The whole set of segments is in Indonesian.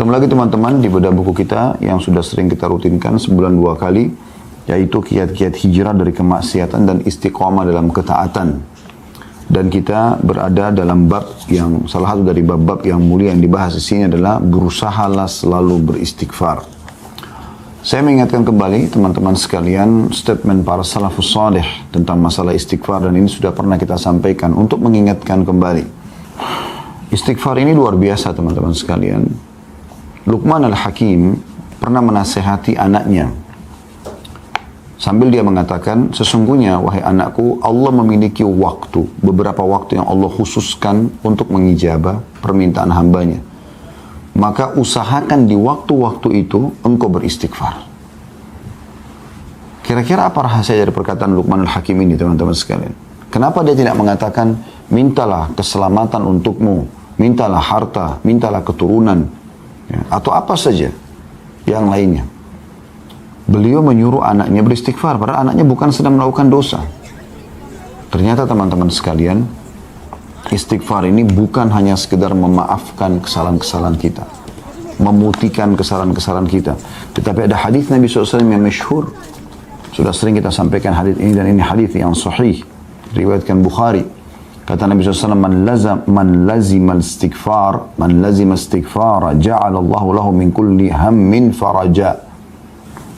Ketemu lagi teman-teman di bedah buku kita yang sudah sering kita rutinkan sebulan 2 kali, yaitu kiat-kiat hijrah dari kemaksiatan dan istiqomah dalam ketaatan. Dan kita berada dalam bab yang salah satu dari bab-bab yang mulia yang dibahas di sini adalah berusahalah selalu beristighfar. Saya mengingatkan kembali teman-teman sekalian statement para salafus salih tentang masalah istighfar, dan ini sudah pernah kita sampaikan untuk mengingatkan kembali. Istighfar ini luar biasa teman-teman sekalian. Luqman al-Hakim pernah menasehati anaknya sambil dia mengatakan, sesungguhnya wahai anakku, Allah memiliki waktu, beberapa waktu yang Allah khususkan untuk mengijabah permintaan hambanya. Maka usahakan di waktu-waktu itu engkau beristighfar. Kira-kira apa rahasia dari perkataan Luqman al-Hakim ini teman-teman sekalian? Kenapa dia tidak mengatakan, mintalah keselamatan untukmu, mintalah harta, mintalah keturunan, ya, atau apa saja yang lainnya? Beliau menyuruh anaknya beristighfar, padahal anaknya bukan sedang melakukan dosa. Ternyata teman-teman sekalian, istighfar ini bukan hanya sekedar memaafkan kesalahan-kesalahan kita, memutihkan kesalahan-kesalahan kita. Tetapi ada hadis Nabi SAW yang masyhur. Sudah sering kita sampaikan hadis ini, dan ini hadis yang sahih, riwayatkan Bukhari. Kata Nabi SAW, man lazima istighfar, ja'alallahu lahu min kulli hammin faraja,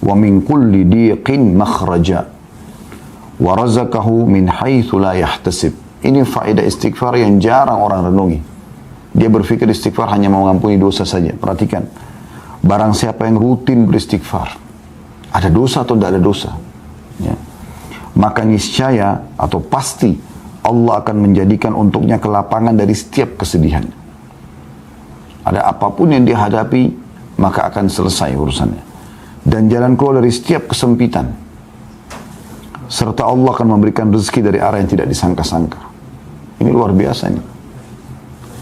wa min kulli diqin makhraja, wa razaqahu min haitsu la yahtasib. Ini faedah istighfar yang jarang orang renungi. Dia berpikir istighfar hanya mengampuni dosa saja. Perhatikan, barang siapa yang rutin beristighfar, ada dosa atau tidak ada dosa, ya, maka niscaya atau pasti Allah akan menjadikan untuknya kelapangan dari setiap kesedihan. Ada apapun yang dia hadapi, maka akan selesai urusannya. Dan jalan keluar dari setiap kesempitan. Serta Allah akan memberikan rezeki dari arah yang tidak disangka-sangka. Ini luar biasa ini.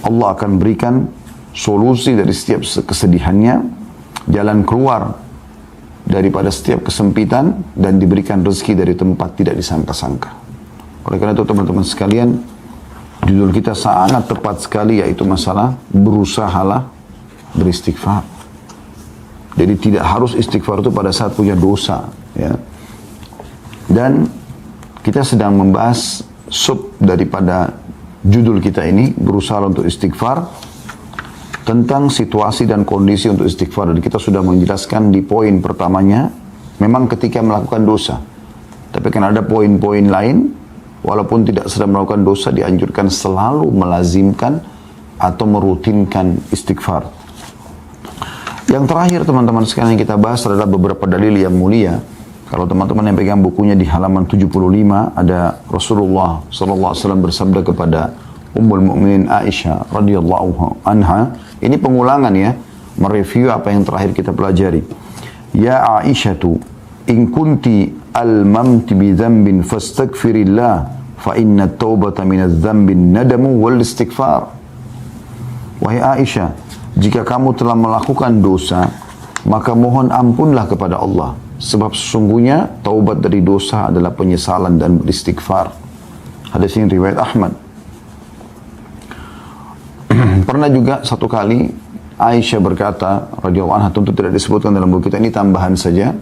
Allah akan berikan solusi dari setiap kesedihannya, jalan keluar daripada setiap kesempitan, dan diberikan rezeki dari tempat tidak disangka-sangka. Oleh karena itu teman-teman sekalian, judul kita sangat tepat sekali, yaitu masalah berusahalah beristighfar. Jadi tidak harus istighfar itu pada saat punya dosa, ya. Dan kita sedang membahas sub daripada judul kita ini, berusaha untuk istighfar, tentang situasi dan kondisi untuk istighfar. Dan kita sudah menjelaskan di poin pertamanya, memang ketika melakukan dosa. Tapi kan ada poin-poin lain, walaupun tidak sedang melakukan dosa, dianjurkan selalu melazimkan atau merutinkan istighfar. Yang terakhir teman-teman sekalian yang kita bahas adalah beberapa dalil yang mulia. Kalau teman-teman yang pegang bukunya di halaman 75, ada Rasulullah SAW bersabda kepada Ummul Mukminin Aisyah radhiyallahu anha. Ini pengulangan ya, mereview apa yang terakhir kita pelajari. Ya Aisyatu, in kunti almamti bi dzambin fastaghfirillah, fa inna taubata minadz dzambi nadamu wal istighfar. Wahai Aisyah, jika kamu telah melakukan dosa, maka mohon ampunlah kepada Allah, sebab sesungguhnya taubat dari dosa adalah penyesalan dan beristighfar. Hadis ini riwayat Ahmad. Pernah juga satu kali Aisyah berkata radhiyallahu anha, tentu tidak disebutkan dalam buku kita, ini tambahan saja.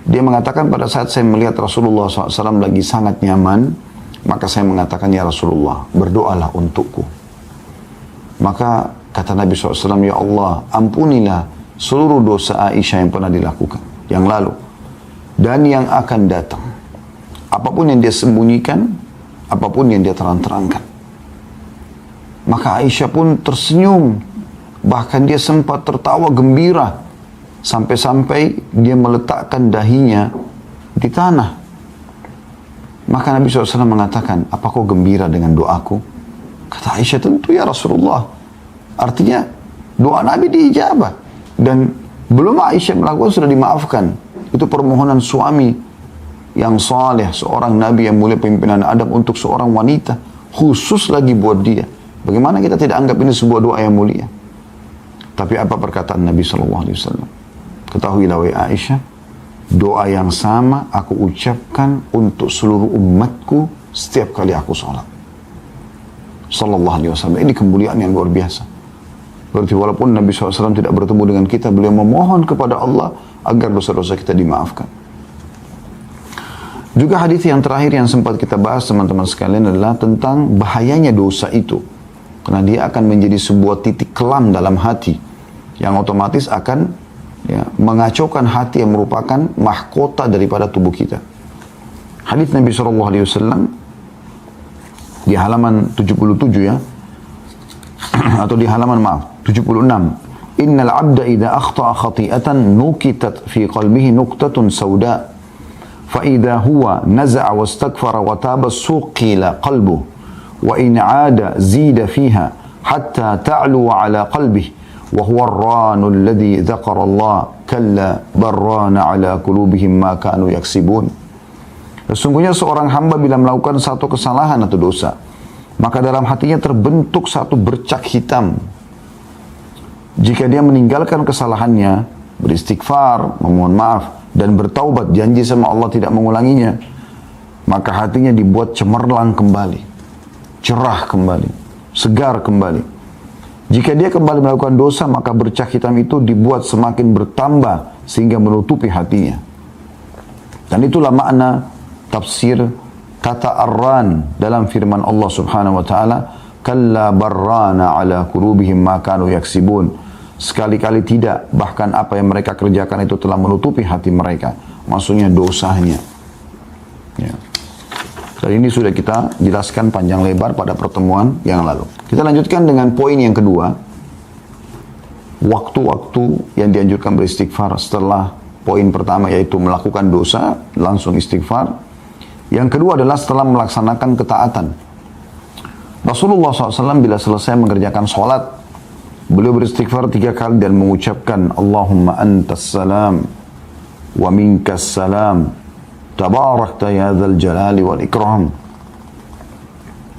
Dia mengatakan, pada saat saya melihat Rasulullah SAW lagi sangat nyaman, maka saya mengatakan, ya Rasulullah, berdoalah untukku. Maka kata Nabi SAW, ya Allah, ampunilah seluruh dosa Aisyah yang pernah dilakukan, yang lalu, dan yang akan datang. Apapun yang dia sembunyikan, apapun yang dia terang-terangkan. Maka Aisyah pun tersenyum, bahkan dia sempat tertawa gembira, sampai-sampai dia meletakkan dahinya di tanah. Maka Nabi SAW mengatakan, apa kau gembira dengan doaku? Kata Aisyah, tentu ya Rasulullah. Artinya doa Nabi diijabah. Dan belum Aisyah melakukan sudah dimaafkan. Itu permohonan suami yang saleh, seorang Nabi yang mulia, pimpinan adab untuk seorang wanita. Khusus lagi buat dia. Bagaimana kita tidak anggap ini sebuah doa yang mulia? Tapi apa perkataan Nabi SAW? Ketahuilah wahai Aisyah, doa yang sama aku ucapkan untuk seluruh umatku setiap kali aku sholat. Sallallahu alaihi wasallam. Ini kemuliaan yang luar biasa. Berarti walaupun Nabi SAW tidak bertemu dengan kita, beliau memohon kepada Allah agar dosa-dosa kita dimaafkan. Juga hadis yang terakhir yang sempat kita bahas teman-teman sekalian adalah tentang bahayanya dosa itu. Karena dia akan menjadi sebuah titik kelam dalam hati yang otomatis akan mengacaukan hati yang merupakan mahkota daripada tubuh kita. Hadis Nabi SAW di halaman 77 ya, atau di halaman 76. Innal abda idza akhta'a khati'atan nukitat fi qalbihi nuqtatun sauda fa idza huwa naza'a wastaghfara wa taba suqila qalbuhu wa in 'ada zida fiha hatta ta'lu 'ala qalbihi wa huwa ar-ranu alladhi dzakara Allah kalla barrana 'ala qulubihim ma kanu yaksibun. Sesungguhnya seorang hamba bila melakukan satu kesalahan atau dosa, maka dalam hatinya terbentuk satu bercak hitam. Jika dia meninggalkan kesalahannya, beristighfar, memohon maaf, dan bertaubat, janji sama Allah tidak mengulanginya, maka hatinya dibuat cemerlang kembali, cerah kembali, segar kembali. Jika dia kembali melakukan dosa, maka bercak hitam itu dibuat semakin bertambah sehingga menutupi hatinya. Dan itulah makna tafsir kata arran dalam firman Allah Subhanahu wa taala, kalla barrana ala qulubihim ma kanu yaksibun. Sekali-kali tidak, bahkan apa yang mereka kerjakan itu telah menutupi hati mereka. Maksudnya dosanya. Ya. Dan ini sudah kita jelaskan panjang lebar pada pertemuan yang lalu. Kita lanjutkan dengan poin yang kedua. Waktu-waktu yang dianjurkan beristighfar setelah poin pertama, yaitu melakukan dosa, langsung istighfar. Yang kedua adalah setelah melaksanakan ketaatan. Rasulullah SAW bila selesai mengerjakan sholat, beliau beristighfar 3 kali dan mengucapkan, Allahumma antas salam wa minkas salam tabarakta ya dzal jalali wal ikram.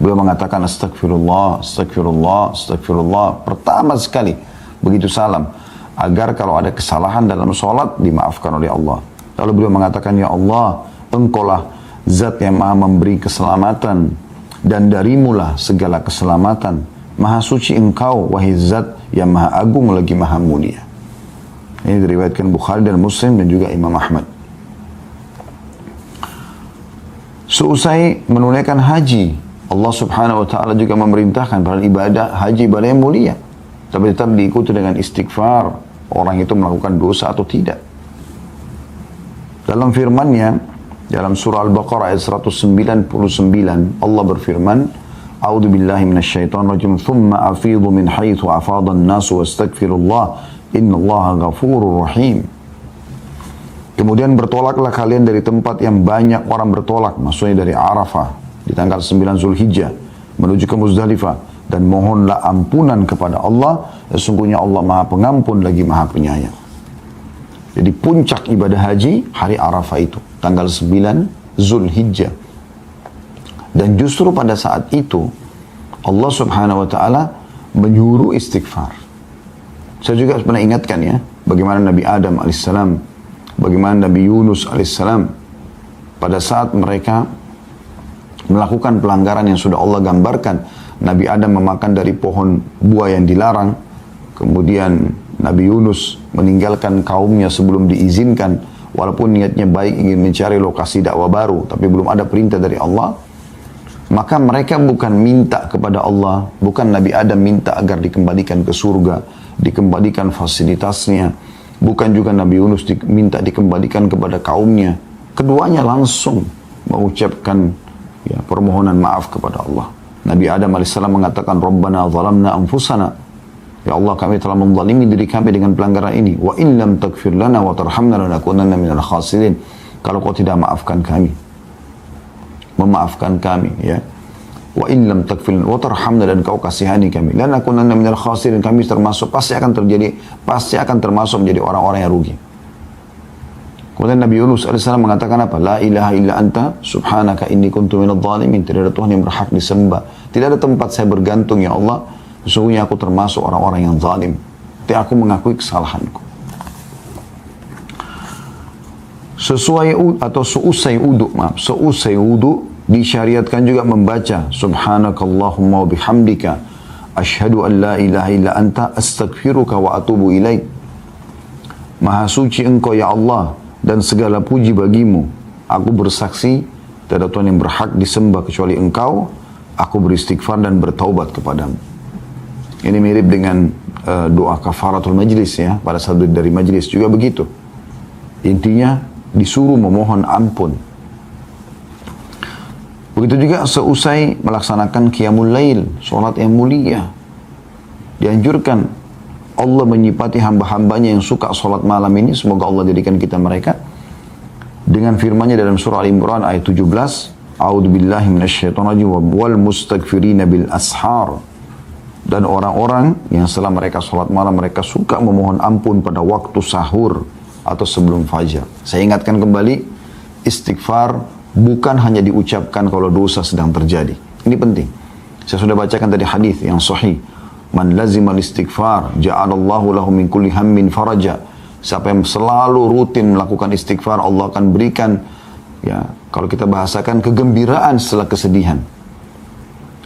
Beliau mengatakan astagfirullah, astagfirullah, astagfirullah pertama sekali begitu salam, agar kalau ada kesalahan dalam sholat dimaafkan oleh Allah. Lalu beliau mengatakan, ya Allah, engkaulah zat yang maha memberi keselamatan dan darimulah segala keselamatan. Maha suci engkau, wahai zat yang maha agung lagi maha mulia. Ini diriwayatkan Bukhari dan Muslim dan juga Imam Ahmad. Seusai menunaikan haji, Allah Subhanahu wa taala juga memerintahkan pada ibadah haji, ibadah yang mulia, tapi tetap diikuti dengan istighfar orang itu melakukan dosa atau tidak. Dalam firman-Nya dalam surah Al-Baqarah ayat 199, Allah berfirman, A'udzu billahi minasyaitonir rajim, "Tsumma afidhu min haitsu afadha an-nasu wastaghfirullah, innallaha ghafurur rahim." Kemudian bertolaklah kalian dari tempat yang banyak orang bertolak, maksudnya dari Arafah di tanggal 9 Zulhijjah menuju ke Muzdalifah, dan mohonlah ampunan kepada Allah, sesungguhnya Allah Maha Pengampun lagi Maha Penyayang. Jadi puncak ibadah haji hari Arafah itu, tanggal 9 Zulhijjah. Dan justru pada saat itu Allah Subhanahu wa taala menyuruh istighfar. Saya juga pernah ingatkan ya, bagaimana Nabi Adam alaihissalam, bagaimana Nabi Yunus alaihissalam pada saat mereka melakukan pelanggaran yang sudah Allah gambarkan. Nabi Adam memakan dari pohon buah yang dilarang, kemudian Nabi Yunus meninggalkan kaumnya sebelum diizinkan, walaupun niatnya baik ingin mencari lokasi dakwah baru, tapi belum ada perintah dari Allah. Maka mereka bukan minta kepada Allah, bukan Nabi Adam minta agar dikembalikan ke surga, dikembalikan fasilitasnya, bukan juga Nabi Yunus minta dikembalikan kepada kaumnya. Keduanya langsung mengucapkan permohonan maaf kepada Allah. Nabi Adam AS mengatakan, Rabbana zalamna anfusana, ya Allah, kami telah menzalimi diri kami dengan pelanggaran ini. Wa in lam taghfir lana wa tarhamna lanakunanna minal khasirin. Kalau kau tidak maafkan kami, memaafkan kami, ya. Wa in lam taghfir lana wa tarhamna, dan kau kasihani kami, lanakunanna minal khasirin, kami pasti akan termasuk menjadi orang-orang yang rugi. Kemudian Nabi Yunus AS mengatakan apa? La ilaha illa anta subhanaka inni kuntu minadh dhalimin. Tidak ada Tuhan yang berhak disembah, tidak ada tempat saya bergantung, ya Allah, sesungguhnya aku termasuk orang-orang yang zalim. Tapi aku mengakui kesalahanku. Seusai wudu disyariatkan juga membaca subhanakallahumma wa bihamdika Asyhadu an la ilaha illa anta astaghfiruka wa atubu ilaik. Maha suci engkau ya Allah dan segala puji bagimu. Aku bersaksi tiada Tuhan yang berhak disembah kecuali engkau. Aku beristighfar dan bertaubat kepadamu. Ini mirip dengan doa kafaratul majlis ya. Pada saat dari majlis juga begitu. Intinya disuruh memohon ampun. Begitu juga seusai melaksanakan qiyamul lail, solat yang mulia. Dianjurkan Allah menyifati hamba-hambanya yang suka solat malam ini. Semoga Allah jadikan kita mereka. Dengan firman-Nya dalam surah Al-Imran ayat 17. A'udzu billahi minasyaitonir rajim wal mustaghfirina bil ashar. Dan orang-orang yang setelah mereka sholat malam, mereka suka memohon ampun pada waktu sahur atau sebelum fajar. Saya ingatkan kembali, istighfar bukan hanya diucapkan kalau dosa sedang terjadi. Ini penting. Saya sudah bacakan tadi hadis yang sahih. Man lazimal istighfar, ja'alallahu lahu min kulli hammin faraja. Siapa yang selalu rutin melakukan istighfar, Allah akan berikan, ya, kalau kita bahasakan, kegembiraan setelah kesedihan.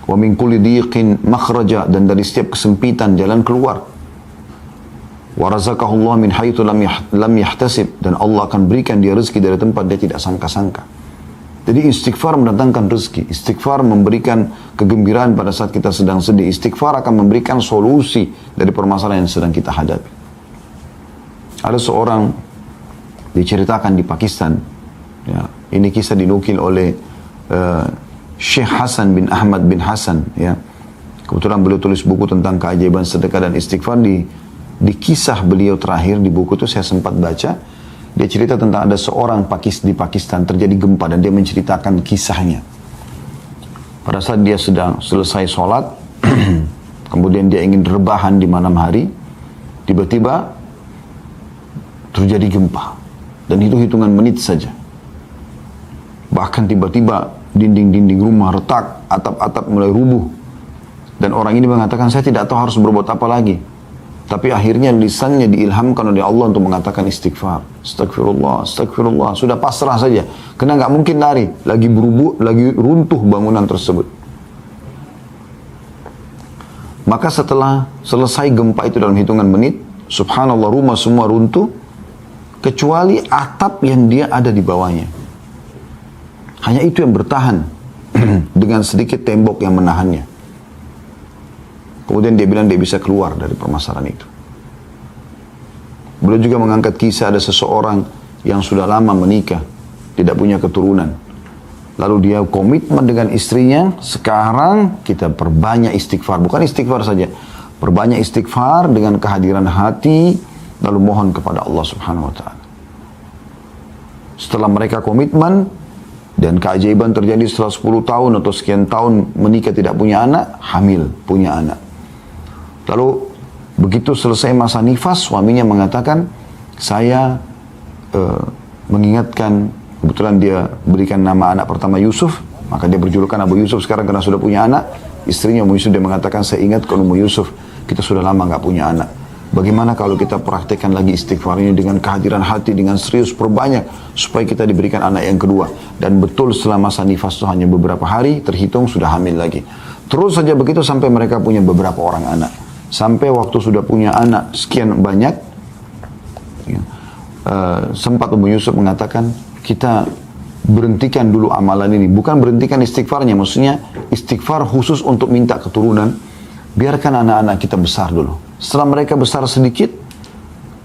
Wa min kulli dhiqin makhraja, dan dari setiap kesempitan jalan keluar. Wa razaqahu Allah min haitsu lam yahtasib, dan Allah akan berikan dia rezeki dari tempat dia tidak sangka-sangka. Jadi istighfar mendatangkan rezeki, istighfar memberikan kegembiraan pada saat kita sedang sedih, istighfar akan memberikan solusi dari permasalahan yang sedang kita hadapi. Ada seorang diceritakan di Pakistan, ya, ini kisah dinukil oleh Syekh Hasan bin Ahmad bin Hasan, ya. Kebetulan beliau tulis buku tentang keajaiban sedekah dan istighfar. Di kisah beliau terakhir di buku itu saya sempat baca. Dia cerita tentang ada seorang di Pakistan terjadi gempa dan dia menceritakan kisahnya. Pada saat dia sedang selesai sholat, kemudian dia ingin rebahan di malam hari, tiba-tiba terjadi gempa. Dan itu hitungan menit saja. Bahkan tiba-tiba dinding-dinding rumah retak, atap-atap mulai rubuh. Dan orang ini mengatakan, saya tidak tahu harus berbuat apa lagi. Tapi akhirnya lisannya diilhamkan oleh Allah untuk mengatakan istighfar. Astagfirullah, astagfirullah. Sudah pasrah saja. Karena nggak mungkin lari. Lagi berubuh, lagi runtuh bangunan tersebut. Maka setelah selesai gempa itu dalam hitungan menit, subhanallah, rumah semua runtuh, kecuali atap yang dia ada di bawahnya. Hanya itu yang bertahan dengan sedikit tembok yang menahannya. Kemudian dia bilang dia bisa keluar dari permasalahan itu. Beliau juga mengangkat kisah ada seseorang yang sudah lama menikah, tidak punya keturunan. Lalu dia komitmen dengan istrinya, sekarang kita perbanyak istighfar. Bukan istighfar saja, perbanyak istighfar dengan kehadiran hati, lalu mohon kepada Allah Subhanahu wa Ta'ala. Setelah mereka komitmen, dan keajaiban terjadi setelah 10 tahun atau sekian tahun menikah tidak punya anak, hamil, punya anak. Lalu begitu selesai masa nifas, suaminya mengatakan, saya mengingatkan, kebetulan dia berikan nama anak pertama Yusuf, maka dia berjulukan Abu Yusuf sekarang karena sudah punya anak. Istrinya Ummu Yusuf, dia mengatakan, saya ingat kalau Ummu Yusuf, kita sudah lama nggak punya anak. Bagaimana kalau kita praktekkan lagi istighfar ini dengan kehadiran hati, dengan serius, perbanyak, supaya kita diberikan anak yang kedua. Dan betul setelah masa nifas itu hanya beberapa hari, terhitung sudah hamil lagi. Terus saja begitu sampai mereka punya beberapa orang anak. Sampai waktu sudah punya anak sekian banyak, ya, sempat Ummu Yusuf mengatakan, kita berhentikan dulu amalan ini. Bukan berhentikan istighfarnya, maksudnya istighfar khusus untuk minta keturunan. Biarkan anak-anak kita besar dulu. Setelah mereka besar sedikit,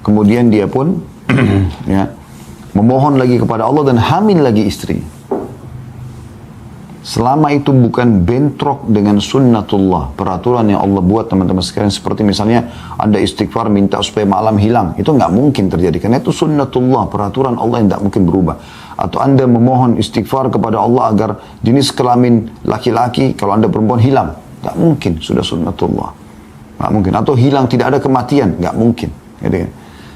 kemudian dia pun ya, memohon lagi kepada Allah dan hamil lagi istri. Selama itu bukan bentrok dengan sunnatullah, peraturan yang Allah buat teman-teman sekalian, seperti misalnya Anda istighfar minta supaya malam hilang, itu nggak mungkin terjadi karena itu sunnatullah, peraturan Allah yang tidak mungkin berubah. Atau Anda memohon istighfar kepada Allah agar jenis kelamin laki-laki kalau Anda perempuan hilang, nggak mungkin, sudah sunnatullah, nggak mungkin. Atau hilang, tidak ada kematian, nggak mungkin. Gitu kan?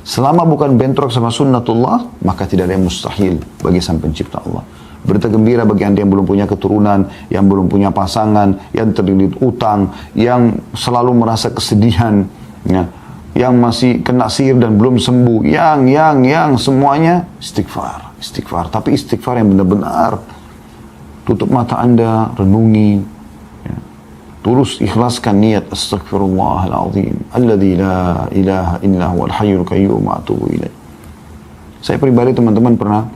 Selama bukan bentrok sama sunnatullah, maka tidak ada yang mustahil bagi sang pencipta Allah. Berita gembira bagi Anda yang belum punya keturunan, yang belum punya pasangan, yang terlilit utang, yang selalu merasa kesedihan, ya, yang masih kena sihir dan belum sembuh, yang semuanya istighfar. Tapi istighfar yang benar-benar tutup mata Anda, renungi, ya. tulus ikhlaskan niat astaghfirullahaladzim alladzi la ilaha illa huwal hayyul qayyum wa atubu ilaih. Saya pribadi teman-teman pernah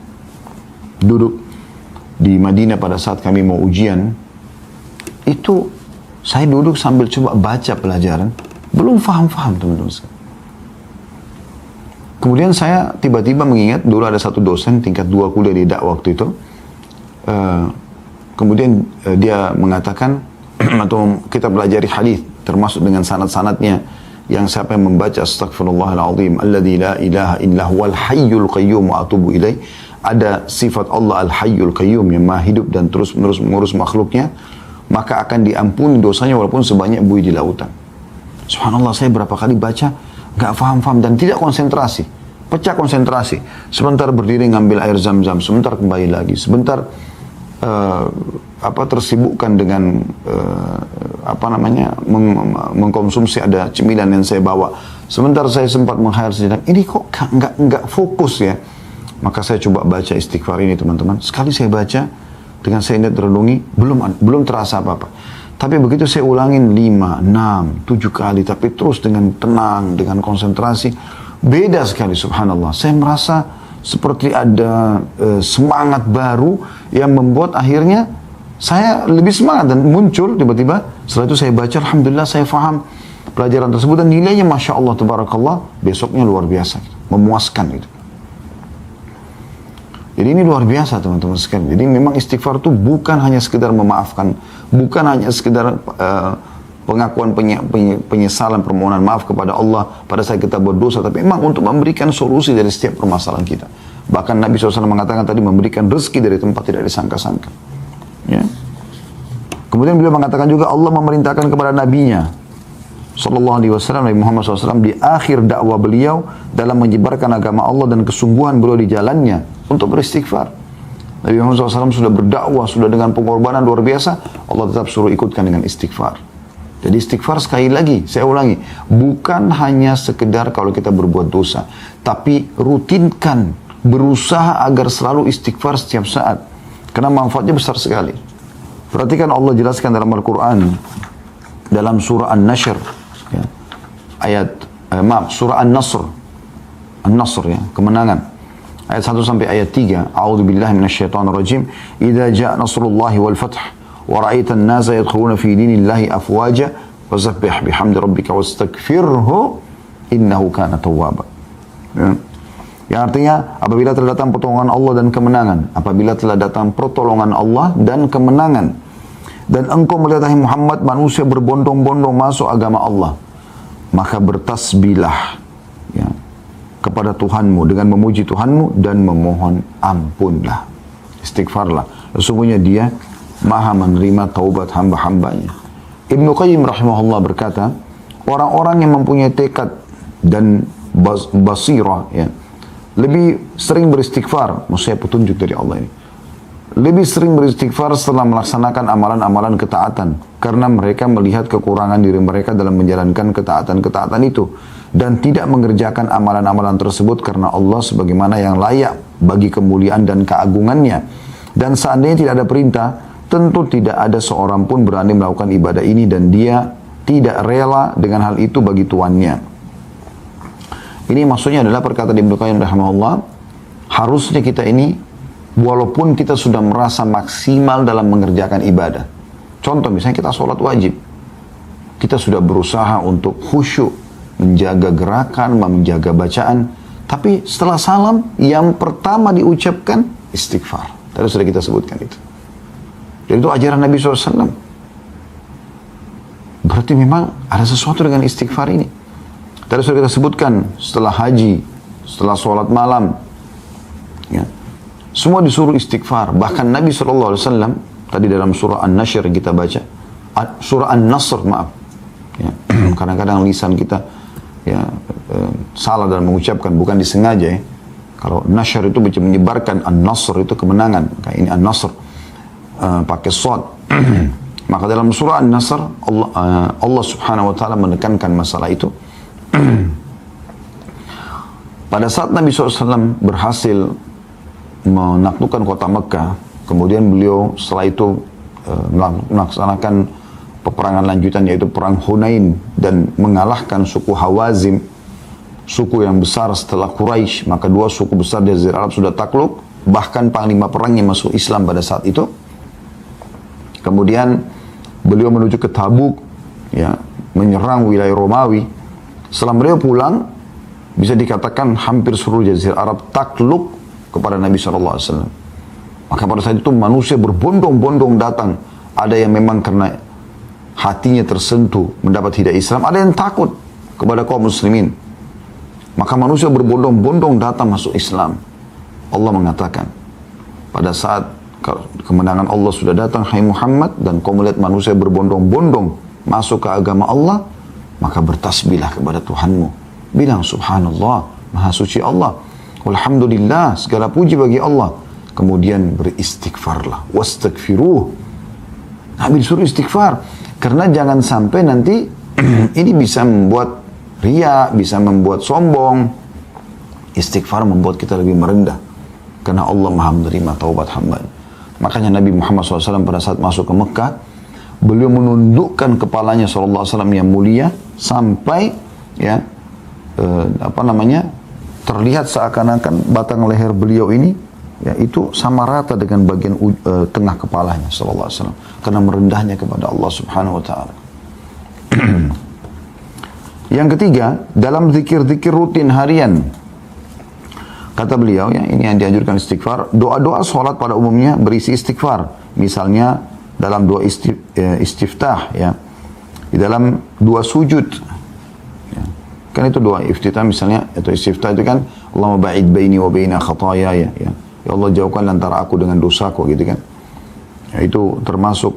duduk di Madinah pada saat kami mau ujian. Itu saya duduk sambil coba baca pelajaran, belum faham-faham teman-teman. Kemudian saya tiba-tiba mengingat dulu ada satu dosen tingkat 2 kuliah di dakwah waktu itu. Kemudian dia mengatakan atau kita pelajari hadis termasuk dengan sanad-sanadnya, yang siapa yang membaca astaghfirullahaladzim alladzi la ilaha illa huwal hayyul qayyum wa atubu ilaih, ada sifat Allah al-hayyul qayyum yang maha hidup dan terus menerus mengurus makhluknya, maka akan diampuni dosanya walaupun sebanyak buih di lautan. Subhanallah, saya berapa kali baca gak faham-faham dan tidak konsentrasi, pecah konsentrasi. Sebentar berdiri ngambil air zam-zam, sebentar kembali lagi, sebentar tersibukkan dengan mengkonsumsi ada cemilan yang saya bawa. Sebentar saya sempat menghayal sejenak, ini kok nggak fokus ya. Maka saya coba baca istighfar ini teman-teman. Sekali saya baca, dengan saya niat renungi, belum terasa apa-apa. Tapi begitu saya ulangin 5, 6, 7 kali, tapi terus dengan tenang, dengan konsentrasi, beda sekali subhanallah. Saya merasa seperti ada semangat baru yang membuat akhirnya saya lebih semangat dan muncul tiba-tiba. Setelah itu saya baca, alhamdulillah saya faham pelajaran tersebut dan nilainya masya Allah tabarakallah besoknya luar biasa, memuaskan gitu. Jadi ini luar biasa teman-teman sekalian. Jadi memang istighfar itu bukan hanya sekedar memaafkan, bukan hanya sekedar pengakuan penyesalan, permohonan maaf kepada Allah pada saat kita berdosa, tapi memang untuk memberikan solusi dari setiap permasalahan kita. Bahkan Nabi SAW mengatakan tadi, memberikan rezeki dari tempat tidak disangka-sangka. Ya. Kemudian beliau mengatakan juga Allah memerintahkan kepada nabinya Sallallahu Alaihi Wasallam, Nabi Muhammad SAW, di akhir dakwah beliau dalam menyebarkan agama Allah dan kesungguhan beliau di jalannya untuk beristighfar. Nabi Muhammad SAW sudah berdakwah, sudah dengan pengorbanan luar biasa, Allah tetap suruh ikutkan dengan istighfar. Jadi istighfar sekali lagi, saya ulangi, bukan hanya sekedar kalau kita berbuat dosa, tapi rutinkan, berusaha agar selalu istighfar setiap saat. Karena manfaatnya besar sekali. Perhatikan Allah jelaskan dalam Al-Quran, dalam surah An-Nashr, ya, surah An-Nasr, An-Nasr ya, kemenangan. Ayat 1 sampai ayat 3, A'udzubillahi minasyaitonirrajim, idza ja'a nasrullahi wal fath wa ra'aita an-nasa yadkhuluna fi dinillahi afwaja fasabbih bihamdi rabbika wastaghfirhu innahu kana tawwaba. Ya. Yang artinya apabila telah datang pertolongan Allah dan kemenangan, apabila telah datang pertolongan Allah dan kemenangan, dan engkau melihat hai Muhammad manusia berbondong-bondong masuk agama Allah, maka bertasbihlah ya, kepada Tuhanmu dengan memuji Tuhanmu dan memohon ampunlah, istighfarlah, sesungguhnya Dia Maha menerima taubat hamba-hambanya. Ibnu Qayyim rahimahullah berkata, orang-orang yang mempunyai tekad dan basirah ya, lebih sering beristighfar, maksudnya petunjuk dari Allah ini, lebih sering beristighfar setelah melaksanakan amalan-amalan ketaatan, karena mereka melihat kekurangan diri mereka dalam menjalankan ketaatan-ketaatan itu, dan tidak mengerjakan amalan-amalan tersebut karena Allah sebagaimana yang layak bagi kemuliaan dan keagungannya. Dan seandainya tidak ada perintah, tentu tidak ada seorang pun berani melakukan ibadah ini, dan dia tidak rela dengan hal itu bagi tuannya. Ini maksudnya adalah perkataan Ibnu Qayyim rahimahullah, harusnya kita ini walaupun kita sudah merasa maksimal dalam mengerjakan ibadah. Contoh misalnya kita sholat wajib, kita sudah berusaha untuk khusyuk, menjaga gerakan, menjaga bacaan, tapi setelah salam yang pertama diucapkan istighfar. Tadi sudah kita sebutkan itu. Dan itu ajaran Nabi SAW. Berarti memang ada sesuatu dengan istighfar ini. Tadi sudah kita sebutkan, setelah haji, setelah sholat malam, ya, semua disuruh istighfar. Bahkan Nabi SAW, tadi dalam surah An-Nashr kita baca, surah An-Nasr maaf, ya, kadang-kadang lisan kita ya, salah dalam mengucapkan, bukan disengaja ya. Kalau Nashr itu menyebarkan, An-Nasr itu kemenangan, kayak ini An-Nasr, pakai shad. Maka dalam surah An-Nasr, Allah subhanahu wa ta'ala menekankan masalah itu. Pada saat Nabi SAW berhasil menaklukkan kota Mekah, kemudian beliau setelah itu melaksanakan peperangan lanjutan yaitu perang Hunain dan mengalahkan suku Hawazim, suku yang besar setelah Quraisy. Maka dua suku besar di Jazirah Arab sudah takluk, bahkan panglima perangnya masuk Islam pada saat itu. Kemudian beliau menuju ke Tabuk, ya, menyerang wilayah Romawi. Setelah beliau pulang, bisa dikatakan hampir seluruh Jazirah Arab takluk kepada Nabi SAW. Maka pada saat itu manusia berbondong-bondong datang. Ada yang memang karena hatinya tersentuh mendapat hidayah Islam, ada yang takut kepada kaum muslimin. Maka manusia berbondong-bondong datang masuk Islam. Allah mengatakan, pada saat kemenangan Allah sudah datang, hai Muhammad, dan kau melihat manusia berbondong-bondong masuk ke agama Allah, maka bertasbihlah kepada Tuhanmu. Bilang subhanallah, maha suci Allah, walhamdulillah, segala puji bagi Allah. Kemudian beristighfarlah, wastagfiruh. Nabi disuruh istighfar, karena jangan sampai nanti ini bisa membuat riya, bisa membuat sombong. Istighfar membuat kita lebih merendah, karena Allah maha menerima taubat hamba. Makanya Nabi Muhammad SAW pada saat masuk ke Mekah, beliau menundukkan kepalanya SAW yang mulia sampai ya terlihat seakan-akan batang leher beliau ini ya itu sama rata dengan bagian tengah kepalanya SAW, karena merendahnya kepada Allah Subhanahu wa taala. Yang ketiga, dalam zikir-zikir rutin harian, kata beliau, ya, ini yang dianjurkan istighfar. Doa-doa sholat pada umumnya berisi istighfar. Misalnya dalam doa istiftah, ya, di dalam dua sujud, ya. Kan itu doa iftitah misalnya, atau istiftah itu kan, Allahumma ba'id baini wa baina khatayaya, ya. Ya Allah, jauhkan antara aku dengan dosaku, gitu kan. Ya, itu termasuk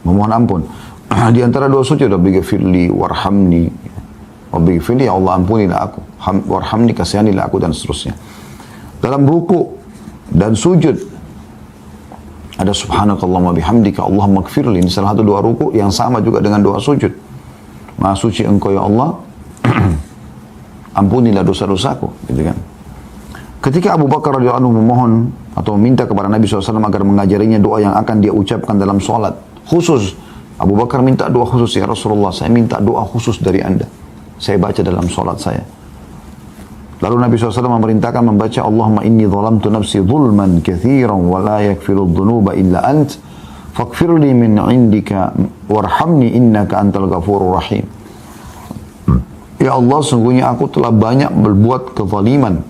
memohon ampun. Di antara dua sujud, Rabbighfirli warhamni, Rabbighfirli, ya Allah ampunilah aku, warhamni, kasihanilah aku, dan seterusnya. Dalam ruku dan sujud ada subhanakallahumma bihamdika Allahumma gfirli. Ini salah satu doa ruku yang sama juga dengan doa sujud. Maha suci engkau ya Allah, ampunilah dosa-dosaku, gitu kan. Ketika Abu Bakar radhiyallahu anhu memohon atau meminta kepada Nabi SAW agar mengajarinya doa yang akan dia ucapkan dalam sholat khusus, Abu Bakar minta doa khusus, ya Rasulullah, saya minta doa khusus dari Anda, saya baca dalam sholat saya. Lalu Nabi SAW memerintahkan membaca Allahumma inni zalamtu nafsi zulman kathiran wa la yakfiru dhunuba illa ant faghfirli min indika warhamni innaka antal ghafurur rahim. Ya Allah, sungguhnya aku telah banyak berbuat kezaliman,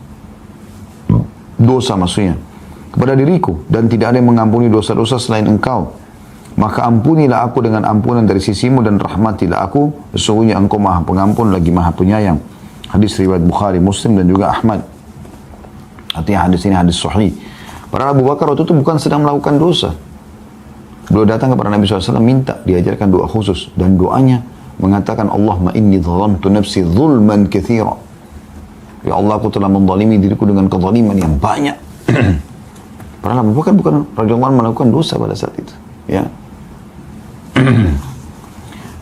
dosa maksudnya, kepada diriku, dan tidak ada yang mengampuni dosa-dosa selain engkau. Maka ampunilah aku dengan ampunan dari sisimu dan rahmatilah aku, sesungguhnya engkau maha pengampun lagi maha penyayang. Hadis riwayat Bukhari, Muslim, dan juga Ahmad. Artinya hadis ini hadis sahih. Padahal Abu Bakar waktu itu bukan sedang melakukan dosa. Beliau datang kepada Nabi SAW minta diajarkan doa khusus, dan doanya mengatakan Allahumma inni zalamtu nafsi zulman katsira. Ya Allah, aku telah menzalimi diriku dengan kezaliman yang banyak. Padahal Abu Bakar bukan radhiyallahu anhu melakukan dosa pada saat itu, ya.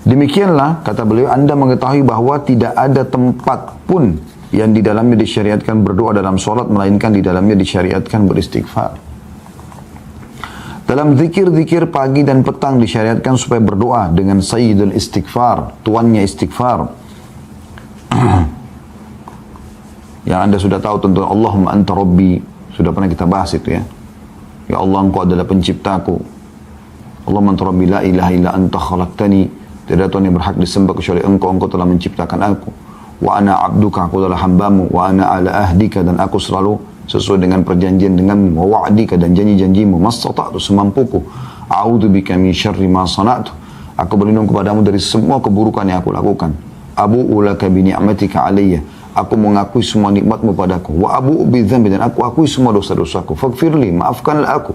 Demikianlah, kata beliau, Anda mengetahui bahwa tidak ada tempat pun yang di dalamnya disyariatkan berdoa dalam sholat, melainkan di dalamnya disyariatkan beristighfar. Dalam zikir-zikir pagi dan petang disyariatkan supaya berdoa dengan sayyidul istighfar, tuannya istighfar. Ya, Anda sudah tahu tentu, Allahumma anta rabbi, sudah pernah kita bahas itu, ya. Ya Allah, engkau adalah penciptaku. Allahumma anta rabbi la ilaha illa anta khalaqtani, tidak ada Tuhan yang berhak disembah kecuali engkau, engkau telah menciptakan aku. Wa ana abduka, aku adalah hambamu. Wa ana ala ahdika, dan aku selalu sesuai dengan perjanjian denganmu. Wa wa'dika, dan janji-janjimu. Mastata'tu, semampuku. A'udhu bika min syarri ma sana'tu, aku berlindung kepadamu dari semua keburukan yang aku lakukan. Abu'u laka bi ni'matika alayya, aku mengakui semua nikmatmu padaku. Wa abu'u bi dzambi, dan aku akui semua dosa-dosaku. Faghfirli, maafkanlah aku.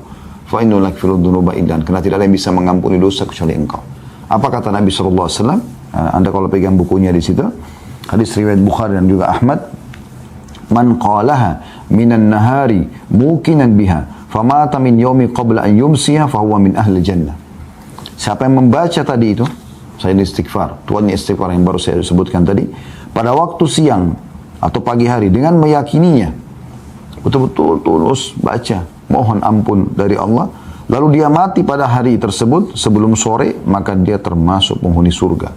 Fa innahu la yaghfiru dzunuba illa anta, karena tidak ada yang bisa mengampuni dosa kecuali engkau. Apa kata Nabi SAW? Anda kalau pegang bukunya di situ, hadis riwayat Bukhari dan juga Ahmad, man qalaha minan nahari mukinan biha famata min yaumi qabla an yumsiya fahuwa min ahli jannah. Siapa yang membaca tadi itu, saya istighfar, tuannya istighfar yang baru saya sebutkan tadi, pada waktu siang atau pagi hari dengan meyakininya, betul-betul tulus baca, mohon ampun dari Allah, lalu dia mati pada hari tersebut sebelum sore, maka dia termasuk penghuni surga.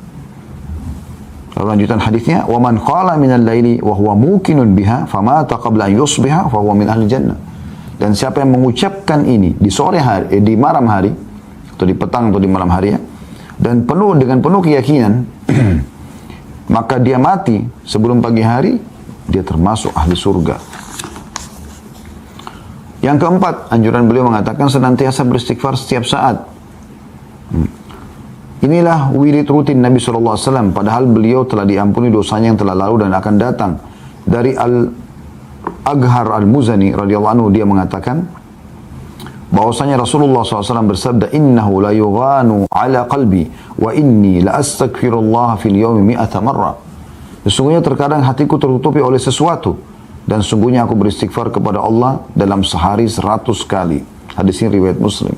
Lalu lanjutan hadisnya, wa man qala minal laili wa huwa muqinun biha famata qabla an yusbiha fa huwa min ahli jannah. Dan siapa yang mengucapkan ini di sore hari, di malam hari, atau di petang atau di malam hari ya, dan dengan penuh keyakinan, maka dia mati sebelum pagi hari, dia termasuk ahli surga. Yang keempat, anjuran beliau mengatakan senantiasa beristighfar setiap saat. Inilah wirid rutin Nabi SAW, padahal beliau telah diampuni dosanya yang telah lalu dan akan datang. Dari Al-Aghar Al-Muzani radhiyallahu anhu, dia mengatakan bahwasanya Rasulullah SAW bersabda, innahu la yughanu ala qalbi wa inni la astaghfirullah fil yawmi 100 marrah. Sesungguhnya terkadang hatiku tertutupi oleh sesuatu, dan sungguhnya aku beristighfar kepada Allah dalam sehari 100 kali. Hadis ini riwayat Muslim.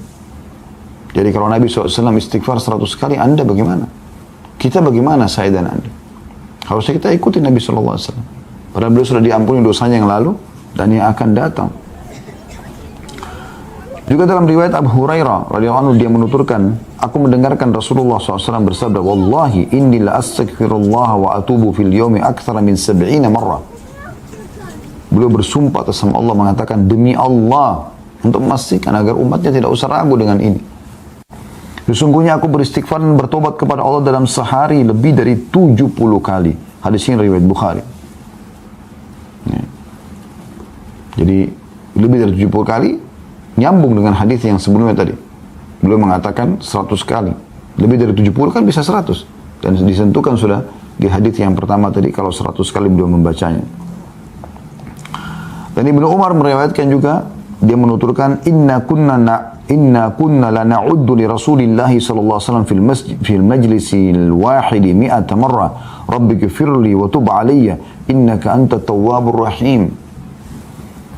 Jadi kalau Nabi SAW istighfar 100 kali, Anda bagaimana? Kita bagaimana, saya dan Anda? Harusnya kita ikuti Nabi SAW. Padahal beliau sudah diampuni dosanya yang lalu dan yang akan datang. Juga dalam riwayat Abu Hurairah radhiyallahu anhu, dia menuturkan, aku mendengarkan Rasulullah SAW bersabda, wallahi inni la astaghfirullah wa atubu fil yawmi akthara min 70 marrah. Beliau bersumpah atas nama Allah mengatakan, demi Allah, untuk memastikan agar umatnya tidak usah ragu dengan ini. Sesungguhnya aku beristighfar dan bertobat kepada Allah dalam sehari lebih dari 70 kali. Hadis ini riwayat Bukhari. Ya. Jadi lebih dari 70 kali nyambung dengan hadis yang sebelumnya tadi. Beliau mengatakan 100 kali. Lebih dari 70 kan bisa 100. Dan disentuhkan sudah di hadis yang pertama tadi kalau 100 kali beliau membacanya. Dan Ibnu Umar meriwayatkan juga, dia menuturkan, inna kunna la na'uddu li Rasulillahi sallallahu alaihi wasallam fil majlisi al-wahidi 100 marrah rabbighfirli wa tub alayya innaka antat tawwabur rahim.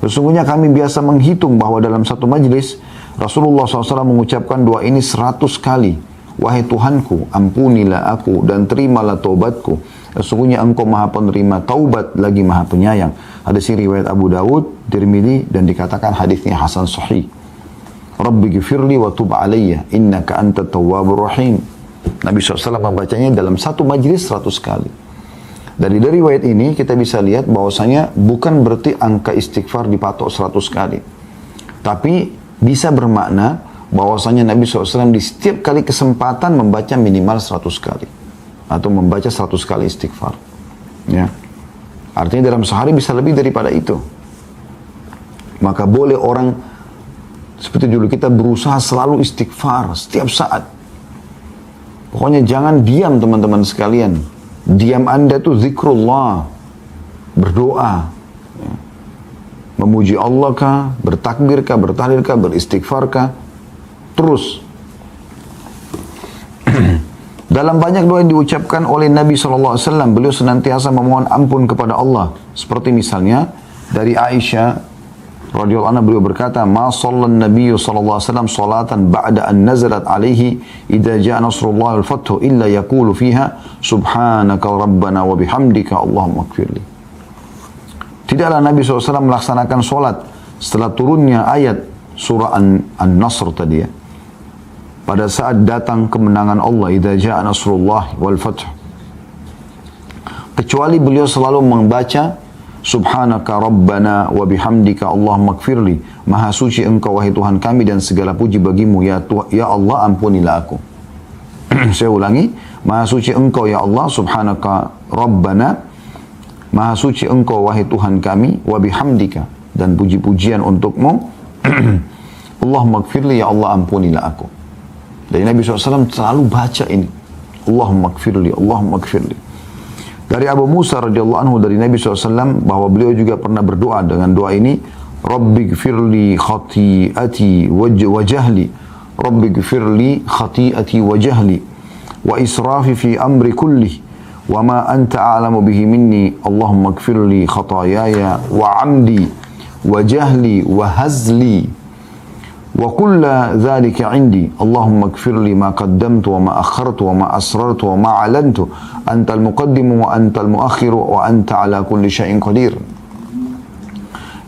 Sesungguhnya kami biasa menghitung bahwa dalam satu majlis Rasulullah SAW mengucapkan doa ini 100 kali. Wahai Tuhanku, ampunilah aku dan terimalah taubatku. Sesungguhnya engkau maha penerima taubat lagi maha penyayang. Hadis ini riwayat Abu Dawud, Tirmidzi, dan dikatakan hadisnya hasan sahih. Rabbighfirli wa tub alayya innaka antat tawwabur rahim. Nabi SAW membacanya dalam satu majlis 100 kali. Dari riwayat ini kita bisa lihat bahwasanya bukan berarti angka istighfar dipatok 100 kali. Tapi bisa bermakna bahwasanya Nabi SAW di setiap kali kesempatan membaca minimal 100 kali. Atau membaca 100 kali istighfar. Ya. Artinya dalam sehari bisa lebih daripada itu. Maka boleh orang seperti dulu kita berusaha selalu istighfar setiap saat. Pokoknya jangan diam teman-teman sekalian. Diam Anda itu zikrullah, berdoa, ya. Memuji Allah kah, bertakbir kah, bertahlil kah, beristighfar kah, terus. Dalam banyak doa yang diucapkan oleh Nabi SAW, beliau senantiasa memohon ampun kepada Allah. Seperti misalnya dari Aisyah radhiyallahu anha, beliau berkata, ma sallan Nabi SAW salatan ba'da an nazalat alaihi idza jaa nasrullah wal fathu illa yaqulu fiha subhanaka rabbana wa bihamdika Allahumma ighfirli. Tidaklah Nabi SAW melaksanakan solat setelah turunnya ayat surah An-Nasr tadi ya. Pada saat datang kemenangan Allah, idza jaa nasrullah wal fathu, kecuali beliau selalu membaca subhanaka rabbana wa bihamdika Allahumma ighfirli. Maha suci engkau wahai Tuhan kami dan segala puji bagimu ya Allah, ampunilah aku. Saya ulangi, maha suci engkau ya Allah, subhanaka rabbana, maha suci engkau wahai Tuhan kami, wa bihamdika, dan puji-pujian untukmu. Allahumma ighfirli, ya Allah ampunilah aku. Dari Nabi SAW selalu baca ini, Allahumma ighfirli, Allahumma ighfirli. Dari Abu Musa radhiyallahu anhu dari Nabi SAW bahwa beliau juga pernah berdoa dengan doa ini, Rabbighfirli khati'ati wa jahli, Rabbighfirli khati'ati wa jahli, wa israfi fi amri kulli, wa ma anta a'lamu bihi minni, Allahumma ighfirli khatayaya wa amdi wa jahli wa hazli, wa kulla dhalika indi, Allahumma ighfirli ma qaddamtu wa ma akhartu wa ma asrartu wa ma alantu, antal muqaddimu wa antal muakhiru wa anta ala kulli syai'in qadir.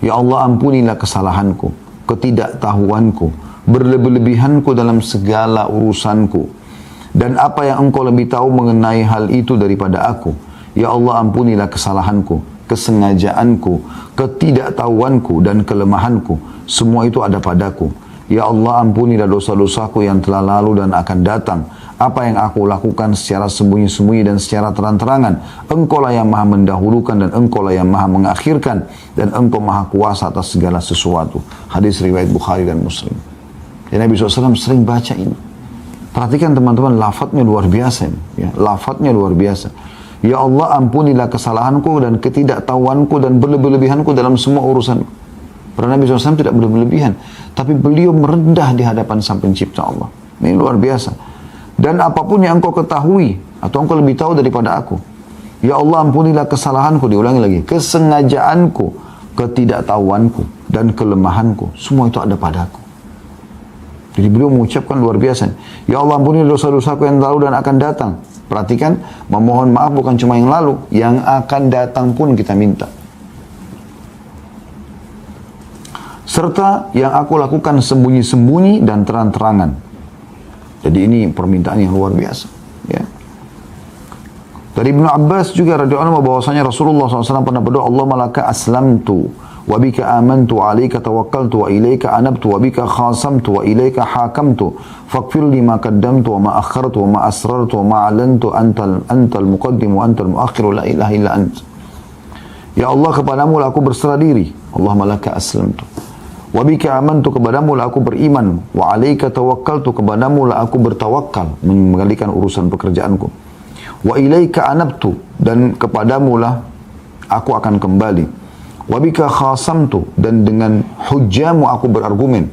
Ya Allah, ampunilah kesalahanku, ketidaktahuanku, berlebih-lebihanku dalam segala urusanku. Dan apa yang engkau lebih tahu mengenai hal itu daripada aku. Ya Allah, ampunilah kesalahanku, kesengajaanku, ketidaktahuanku, dan kelemahanku. Semua itu ada padaku. Ya Allah, ampunilah dosa-dosaku yang telah lalu dan akan datang. Apa yang aku lakukan secara sembunyi-sembunyi dan secara terang-terangan. Engkau lah yang maha mendahulukan dan engkau lah yang maha mengakhirkan. Dan engkau maha kuasa atas segala sesuatu. Hadis riwayat Bukhari dan Muslim. Dan Nabi SAW sering baca ini. Perhatikan teman-teman, lafadznya luar biasa. Ya, lafadznya luar biasa. Ya Allah, ampunilah kesalahanku dan ketidaktahuanku dan berlebih-lebihanku dalam semua urusan. Karena Nabi SAW tidak berlebihan. Tapi beliau merendah di hadapan sang pencipta Allah. Ini luar biasa. Dan apapun yang engkau ketahui, atau engkau lebih tahu daripada aku. Ya Allah, ampunilah kesalahanku, diulangi lagi. Kesengajaanku, ketidaktahuanku, dan kelemahanku. Semua itu ada padaku. Jadi beliau mengucapkan luar biasa. Ya Allah, ampunilah dosa-dosaku yang lalu dan akan datang. Perhatikan, memohon maaf bukan cuma yang lalu, yang akan datang pun kita minta. Serta yang aku lakukan sembunyi-sembunyi dan terang-terangan. Jadi ini permintaan yang luar biasa. Ya. Dari Ibnu Abbas juga radhiyallahu anhu bahwasanya Rasulullah SAW pernah berdoa, Allahumma laka aslamtu wa bika amantu wa alaika tawakkaltu wa ilaika anabtu wa bika khasamtu wa ilaika hakamtu faghfir li ma qaddamtu wa ma akhartu wa ma asrartu wa ma alantu antal muqaddim wa antal muakhir la ilaha illa ant. Ya Allah, kepadamu lah aku berserah diri. Allahumma laka aslamtu. Wa bika amantu, kepadamu lah aku beriman. Wa alaika tawakkaltu, kepadamu lah aku bertawakal, mengalihkan urusan pekerjaanku. Wa ilaika anabtu, dan kepadamu lah aku akan kembali. Wa bika khasamtu, dan dengan hujjamu aku berargumen.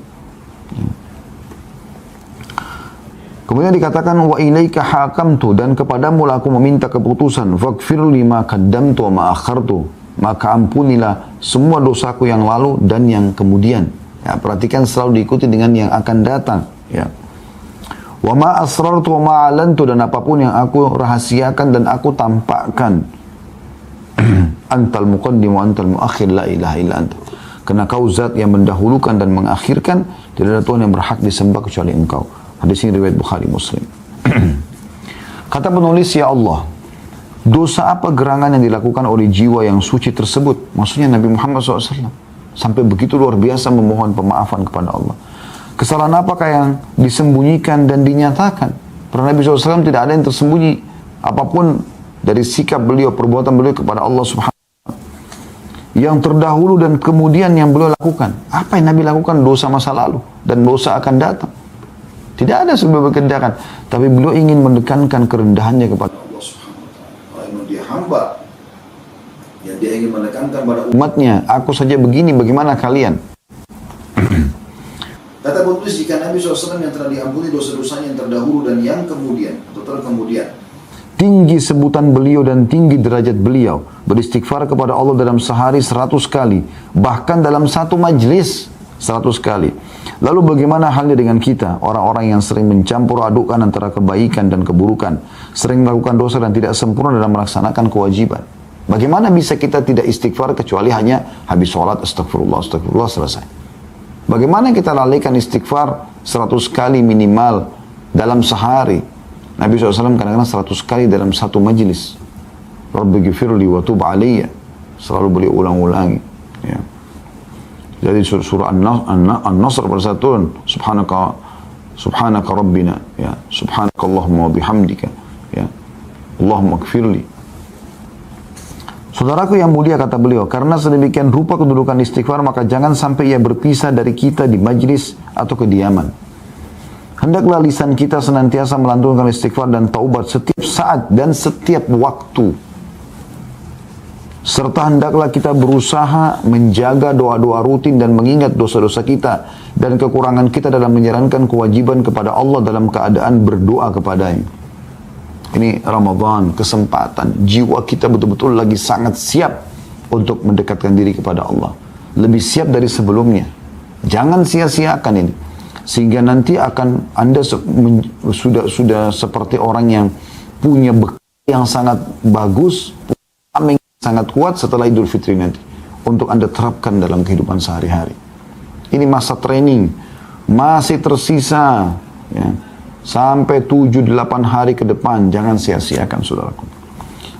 Kemudian dikatakan wa ilaika hakamtu, dan kepadamu lah aku meminta keputusan. Faghfir lima qaddamtu wa ma akhartu, maka ampunilah semua dosaku yang lalu dan yang kemudian. Ya, perhatikan selalu diikuti dengan yang akan datang. Ya. Wa ma asrartu wa ma alantu, dan apapun yang aku rahasiakan dan aku tampakkan. Antal muqaddim wa antal muakhir la ilaha illa anta. Karena kau zat yang mendahulukan dan mengakhirkan, tidak ada Tuhan yang berhak disembah kecuali engkau. Hadis ini riwayat Bukhari Muslim. Kata penulis, ya Allah, dosa apa gerangan yang dilakukan oleh jiwa yang suci tersebut? Maksudnya Nabi Muhammad SAW. Sampai begitu luar biasa memohon pemaafan kepada Allah. Kesalahan apakah yang disembunyikan dan dinyatakan? Karena Nabi SAW tidak ada yang tersembunyi. Apapun dari sikap beliau, perbuatan beliau kepada Allah Subhanahu wa Ta'ala. Yang terdahulu dan kemudian yang beliau lakukan. Apa yang Nabi lakukan? Dosa masa lalu dan dosa akan datang. Tidak ada sebab kehendakan. Tapi beliau ingin mendekankan kerendahannya kepada Allah Subhanahu wa Ta'ala. Kalau dia hamba, yang dia ingin menekankan pada umatnya, aku saja begini, bagaimana kalian? Kata penulis, jika Nabi SAW yang telah diampuni dosa-dosanya yang terdahulu dan yang kemudian, atau terkemudian, tinggi sebutan beliau dan tinggi derajat beliau, beristighfar kepada Allah dalam sehari 100 kali, bahkan dalam satu majlis 100 kali. Lalu bagaimana halnya dengan kita, orang-orang yang sering mencampur adukkan antara kebaikan dan keburukan, sering melakukan dosa dan tidak sempurna dalam melaksanakan kewajiban? Bagaimana bisa kita tidak istighfar kecuali hanya habis sholat, astagfirullah, astagfirullah, selesai. Bagaimana kita lalaikan istighfar 100 kali minimal dalam sehari? Nabi SAW kadang-kadang 100 kali dalam satu majlis. Rabbi ghifirli wa tub aliyya. Selalu beliau ulang-ulangi. Ya. Jadi surah An-Nasr pada saat turun, Subhanaka Rabbina, ya, Subhanaka Allahumma wa bihamdika, ya, Allahumma ghfirli. Saudaraku yang mulia, kata beliau, karena sedemikian rupa kedudukan istighfar, maka jangan sampai ia berpisah dari kita di majlis atau kediaman. Hendaklah lisan kita senantiasa melantunkan istighfar dan taubat setiap saat dan setiap waktu. Serta hendaklah kita berusaha menjaga doa-doa rutin dan mengingat dosa-dosa kita dan kekurangan kita dalam menjalankan kewajiban kepada Allah dalam keadaan berdoa kepadanya. Ini Ramadan, kesempatan. Jiwa kita betul-betul lagi sangat siap untuk mendekatkan diri kepada Allah. Lebih siap dari sebelumnya. Jangan sia-siakan ini. Sehingga nanti akan Anda sudah seperti orang yang punya bekal yang sangat bagus, punya yang sangat kuat setelah Idul Fitri nanti. Untuk Anda terapkan dalam kehidupan sehari-hari. Ini masa training Masih tersisa ya, sampai 7-8 hari ke depan. Jangan sia-siakan saudaraku.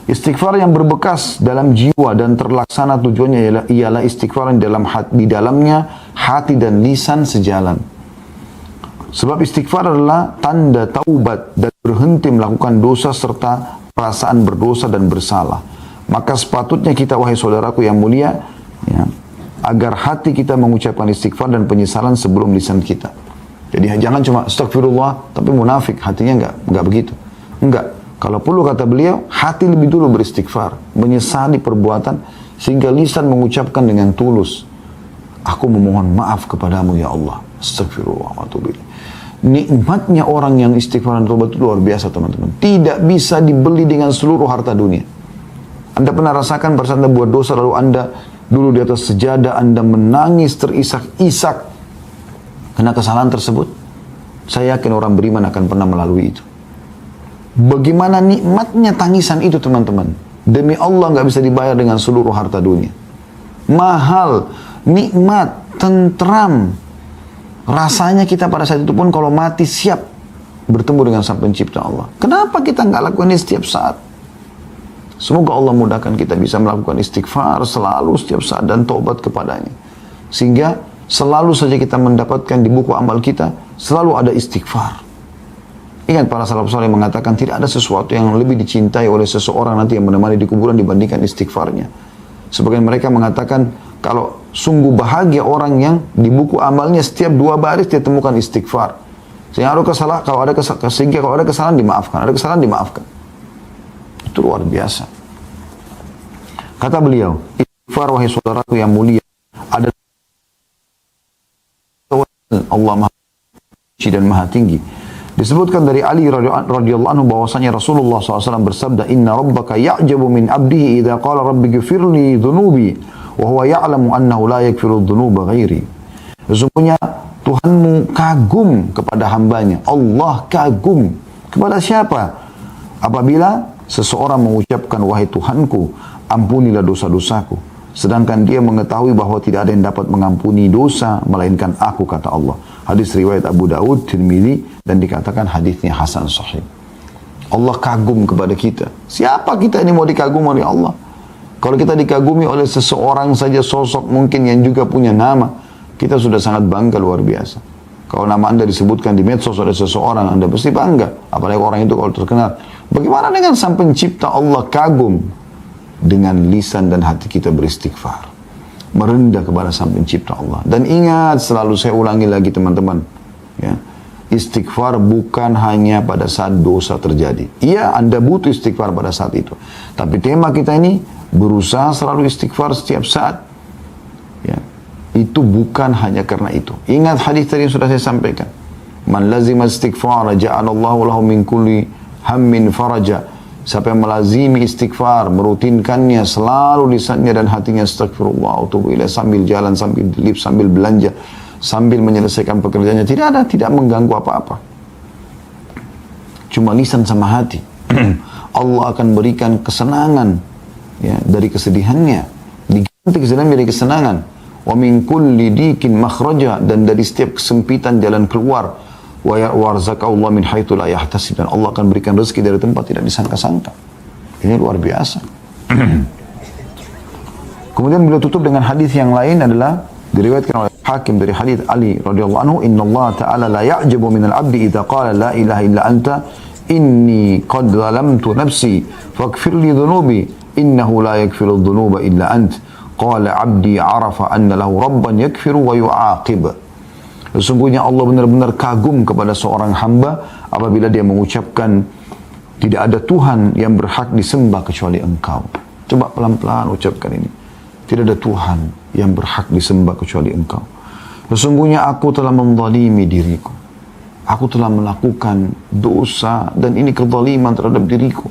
Istighfar yang berbekas dalam jiwa dan terlaksana tujuannya ialah istighfar yang di dalamnya hati dan lisan sejalan. Sebab istighfar adalah tanda taubat dan berhenti melakukan dosa serta perasaan berdosa dan bersalah. Maka sepatutnya kita, wahai saudaraku yang mulia, ya, agar hati kita mengucapkan istighfar dan penyesalan sebelum lisan kita. Jadi jangan cuma astagfirullah tapi munafik, hatinya enggak begitu. Enggak. Kalau perlu kata beliau, hati lebih dulu beristighfar, menyesali perbuatan sehingga lisan mengucapkan dengan tulus, aku memohon maaf kepadamu ya Allah. Astagfirullah wa atubu ilaih. Nikmatnya orang yang istighfar dan taubat itu luar biasa teman-teman. Tidak bisa dibeli dengan seluruh harta dunia. Anda pernah rasakan pada saat Anda buat dosa lalu Anda dulu di atas sejadah Anda menangis terisak-isak karena kesalahan tersebut? Saya yakin orang beriman akan pernah melalui itu. Bagaimana nikmatnya tangisan itu teman-teman. Demi Allah nggak bisa dibayar dengan seluruh harta dunia. Mahal, nikmat, tentram. Rasanya kita pada saat itu pun kalau mati siap bertemu dengan Sang Pencipta Allah. Kenapa kita nggak lakukan ini setiap saat? Semoga Allah mudahkan kita bisa melakukan istighfar selalu setiap saat dan taubat kepadanya. Sehingga selalu saja kita mendapatkan di buku amal kita, selalu ada istighfar. Ingat para salaf saleh mengatakan tidak ada sesuatu yang lebih dicintai oleh seseorang nanti yang menemani di kuburan dibandingkan istighfarnya. Sebagian mereka mengatakan kalau sungguh bahagia orang yang di buku amalnya setiap 2 baris dia temukan istighfar. Sehingga kalau ada kesalahan dimaafkan, ada kesalahan dimaafkan. Itu luar biasa. Kata beliau, istighfar wahai saudaraku yang mulia ada Allah Maha Suci dan Maha Tinggi. Disebutkan dari Ali radhiyallahu anhu bahwasanya Rasulullah SAW bersabda, Inna rabbaka ya'jabu min abdihi idha qala rabbi gfirli dhunubi wa huwa ya'lamu annahu la yakfiru dhunuba ghairi. Sesungguhnya Tuhanmu kagum kepada hambanya. Allah kagum kepada siapa? Apabila seseorang mengucapkan, wahai Tuhanku, ampunilah dosa-dosaku. Sedangkan dia mengetahui bahwa tidak ada yang dapat mengampuni dosa melainkan aku, kata Allah. Hadis riwayat Abu Daud, Tirmidzi, dan dikatakan hadisnya hasan sahih. Allah kagum kepada kita. Siapa kita ini mau dikagumi oleh Allah? Kalau kita dikagumi oleh seseorang saja sosok mungkin yang juga punya nama, kita sudah sangat bangga luar biasa. Kalau nama Anda disebutkan di medsos oleh seseorang, Anda pasti bangga. Apalagi orang itu kalau terkenal. Bagaimana dengan Sang Pencipta Allah kagum? Dengan lisan dan hati kita beristighfar, merendah kepada Sang Pencipta Allah. Dan ingat, selalu saya ulangi lagi teman-teman, ya, istighfar bukan hanya pada saat dosa terjadi. Iya, Anda butuh istighfar pada saat itu. Tapi tema kita ini berusaha selalu istighfar setiap saat. Ya, itu bukan hanya karena itu. Ingat hadis tadi yang sudah saya sampaikan. Man lazima istighfar ja'alallahu lahu min kulli hammin faraja. Siapa yang melazimi istighfar, merutinkannya selalu lisannya dan hatinya astagfirullah, atubu ilaih, sambil jalan, sambil lip, sambil belanja, sambil menyelesaikan pekerjaannya, tidak mengganggu apa-apa. Cuma lisan sama hati. Allah akan berikan kesenangan ya, dari kesedihannya, diganti kesedihan menjadi kesenangan. Wa min kulli dikin makhraja, dan dari setiap kesempitan jalan keluar. Wa warzaqallahu min haitsu la yahtasib, dan Allah akan berikan rezeki dari tempat tidak disangka-sangka. Ini luar biasa. Kemudian beliau tutup dengan hadis yang lain, adalah diriwayatkan oleh Hakim dari hadis Ali radhiyallahu anhu, innallaha ta'ala la ya'jabu minal 'abdi idza qala la ilaha illa anta inni qad zalamtu nafsi faghfir li dhunubi innahu la yaghfiru dhunuba illa ant. Qala 'abdi 'arafa anna lahu rabban yaghfiru wa yu'aqib. Sesungguhnya Allah benar-benar kagum kepada seorang hamba apabila dia mengucapkan tidak ada Tuhan yang berhak disembah kecuali Engkau. Coba pelan-pelan ucapkan ini. Tidak ada Tuhan yang berhak disembah kecuali Engkau. Sesungguhnya aku telah menzalimi diriku. Aku telah melakukan dosa dan ini kezaliman terhadap diriku.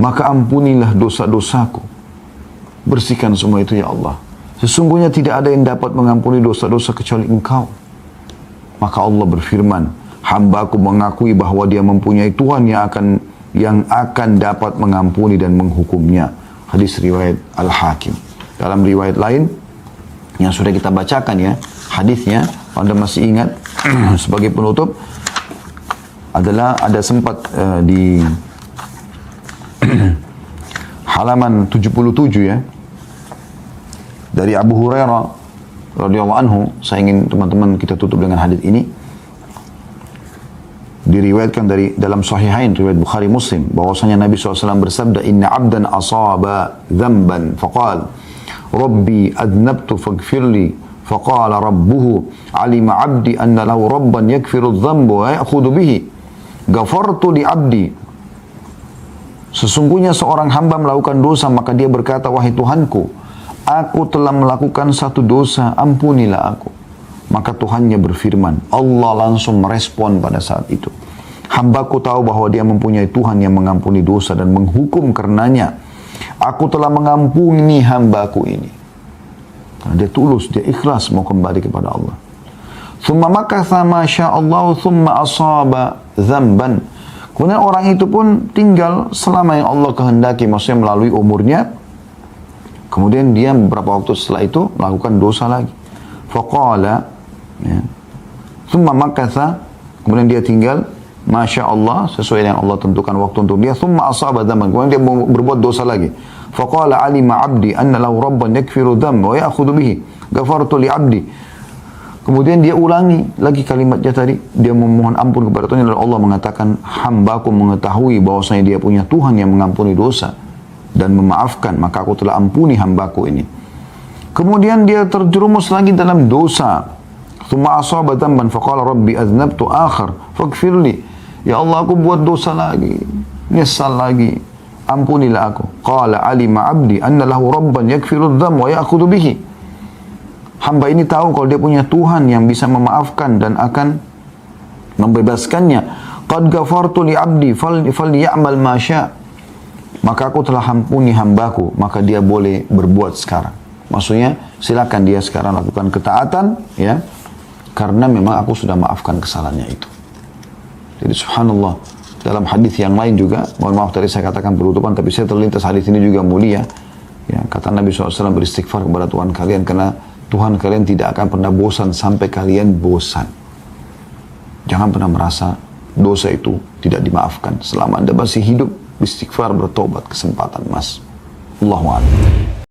Maka ampunilah dosa-dosaku. Bersihkan semua itu ya Allah. Sesungguhnya tidak ada yang dapat mengampuni dosa-dosa kecuali Engkau. Maka Allah berfirman, hamba-Ku mengakui bahwa dia mempunyai Tuhan yang akan dapat mengampuni dan menghukumnya. Hadis riwayat Al-Hakim. Dalam riwayat lain yang sudah kita bacakan ya, hadisnya Anda masih ingat sebagai penutup adalah ada sempat di halaman 77 ya, dari Abu Hurairah radhiyallahu anhu. Saya ingin teman-teman kita tutup dengan hadis ini. Diriwayatkan dari dalam Sahihain, riwayat Bukhari Muslim, bahwasanya Nabi SAW bersabda, Inna abdan asaba dhanban faqal Rabbi adnabtu faghfirli faqala rabbuhu alima abdi anna lahu rabban yakfiru dhanba wa ya'khudhu bihi ghafartu li abdi. Sesungguhnya seorang hamba melakukan dosa, maka dia berkata, wahai Tuhanku, aku telah melakukan satu dosa, ampunilah aku. Maka Tuhannya berfirman, Allah langsung merespon pada saat itu, hambaku tahu bahwa dia mempunyai Tuhan yang mengampuni dosa dan menghukum karenanya. Aku telah mengampuni hambaku ini. Karena dia tulus, dia ikhlas mau kembali kepada Allah. Thumma makatha ma sya'allahu thumma asaba dzamban. Kemudian orang itu pun tinggal selama yang Allah kehendaki, maksudnya melalui umurnya. Kemudian dia beberapa waktu setelah itu melakukan dosa lagi. Faqala, ya, thumma makatha, kemudian dia tinggal, Masya Allah, sesuai yang Allah tentukan waktu untuk dia. Thumma asaba dhamman, kemudian dia berbuat dosa lagi. Faqala alima abdi anna lahu rabban yakfiru dhamma wa ya'khudhu bihi ghafartu li abdi. Kemudian dia ulangi lagi kalimatnya tadi, dia memohon ampun kepada Tuhan, dan Allah mengatakan, hambaku mengetahui bahwasanya dia punya Tuhan yang mengampuni dosa dan memaafkan, maka aku telah ampuni hambaku ini. Kemudian dia terjerumus lagi dalam dosa. Thumma asaba dhanban faqala rabbi aznabtu akhar faghfirli. Ya Allah, aku buat dosa lagi, nyesal lagi, ampunilah aku. Qala alima abdi anna lahu rabban yakfiru dhanba wa ya'khudhu bihi. Hamba ini tahu kalau dia punya Tuhan yang bisa memaafkan dan akan membebaskannya. Qad ghafartu li abdi faly'amal ma syaa. Maka aku telah ampuni hambaku, maka dia boleh berbuat sekarang. Maksudnya silakan dia sekarang lakukan ketaatan, ya, karena memang aku sudah maafkan kesalahannya itu. Jadi subhanallah, dalam hadis yang lain juga, mohon maaf tadi saya katakan penutupan, tapi saya terlintas hadis ini juga mulia. Ya, kata Nabi SAW, beristighfar kepada Tuhan kalian, karena Tuhan kalian tidak akan pernah bosan sampai kalian bosan. Jangan pernah merasa dosa itu tidak dimaafkan. Selama Anda masih hidup, istighfar, bertobat, kesempatan emas. Allahu a'lam.